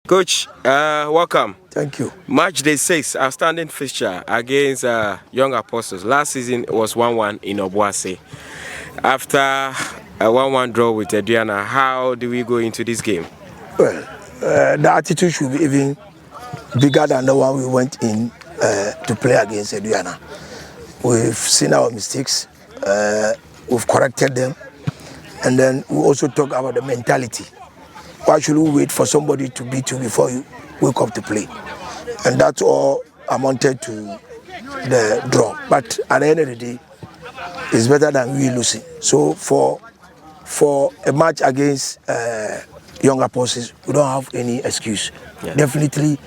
Coach, welcome. Thank you. Match day 6, outstanding fixture against Young Apostles. Last season was 1-1 in Obuasi. After a 1-1 draw with Adriana, how do we go into this game? Well, the attitude should be even bigger than the one we went in to play against Adriana. We've seen our mistakes, we've corrected them, and then we also talk about the mentality. Why should we wait for somebody to beat you before you wake up to play? And that's all amounted to the draw. But at the end of the day, it's better than we losing. So for a match against Young Apostles, we don't have any excuse. Yeah. Definitely,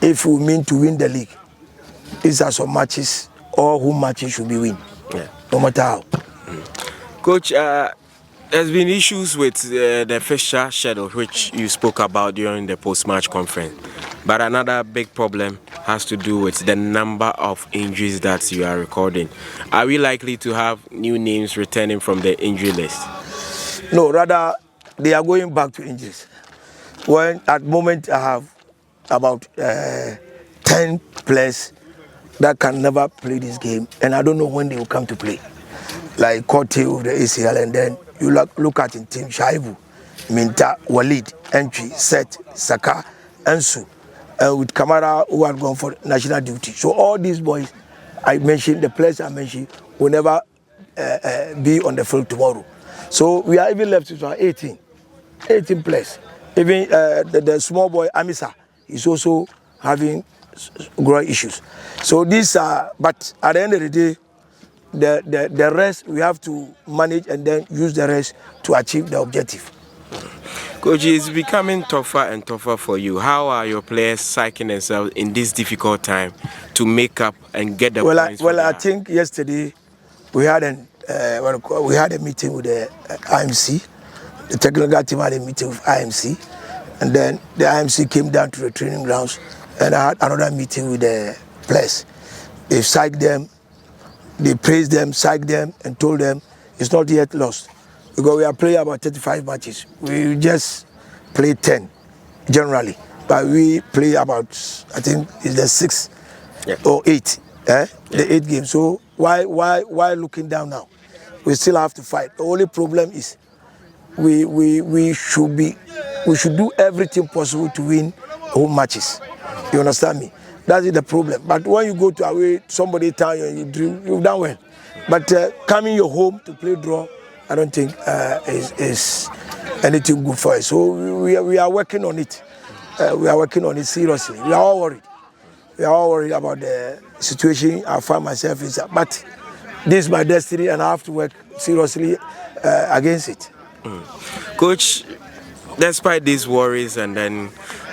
if we mean to win the league, these are some matches, all home matches should be win, no matter how. Coach, there's been issues with the fixture schedule, which you spoke about during the post-match conference. But another big problem has to do with the number of injuries that you are recording. Are we likely to have new names returning from the injury list? No, rather, they are going back to injuries. When at the moment I have about 10 players that can never play this game, and I don't know when they will come to play. Like Kote of the ACL, and then you look at in team Shaibu, Minta, Walid, Entry, Set, Saka, Ansu, with Kamara who had gone for national duty. So all these boys I mentioned, the players I mentioned, will never be on the field tomorrow. So we are even left with 18 players. Even the small boy Amisa is also having growing issues. So these are, but at the end of the day, the rest we have to manage and then use the rest to achieve the objective. Coach, it's becoming tougher and tougher for you. How are your players psyching themselves in this difficult time to make up and get the points? Well, I think yesterday we had a meeting with the IMC. The technical team had a meeting with IMC, and then the IMC came down to the training grounds, and I had another meeting with the players. They psyched them. They praised them, psyched them, and told them it's not yet lost. Because we are playing about 35 matches. We just play 10, generally. But we play about, I think, it's the 6 or 8, the 8 games. So why looking down now? We still have to fight. The only problem is we should do everything possible to win home matches. You understand me? That is the problem. But when you go to away, somebody tell you and you dream, you've done well. But coming your home to play draw, I don't think is anything good for us. So we are working on it. We are working on it seriously. We are all worried. We are all worried about the situation I find myself in. But this is my destiny, and I have to work seriously against it. Coach, despite these worries and then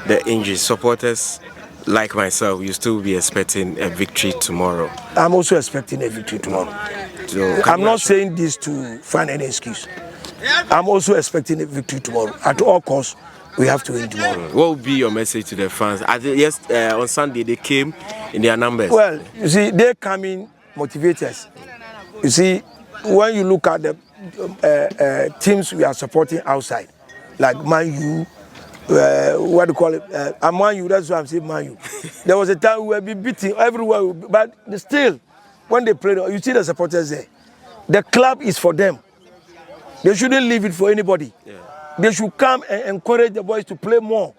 the injuries, supporters like myself, you still be expecting a victory tomorrow. I'm also expecting a victory tomorrow. So I'm not saying this to find any excuse. I'm also expecting a victory tomorrow. At all costs, we have to win tomorrow. What will be your message to the fans? Yes, on Sunday they came in their numbers. Well, you see, they come in motivators. You see, when you look at the teams we are supporting outside, like Man U, what do you call it? Man U, that's why I'm saying Man U. There was a time we were beating everywhere, but still, when they play, you see the supporters there. The club is for them. They shouldn't leave it for anybody. Yeah. They should come and encourage the boys to play more,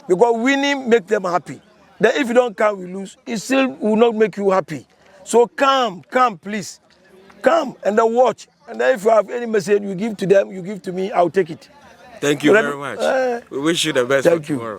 because winning makes them happy. Then if you don't come, we lose. It still will not make you happy. So come, please. Come and then watch. And then if you have any message you give to them, you give to me, I'll take it. Thank you very much. We wish you the best for tomorrow.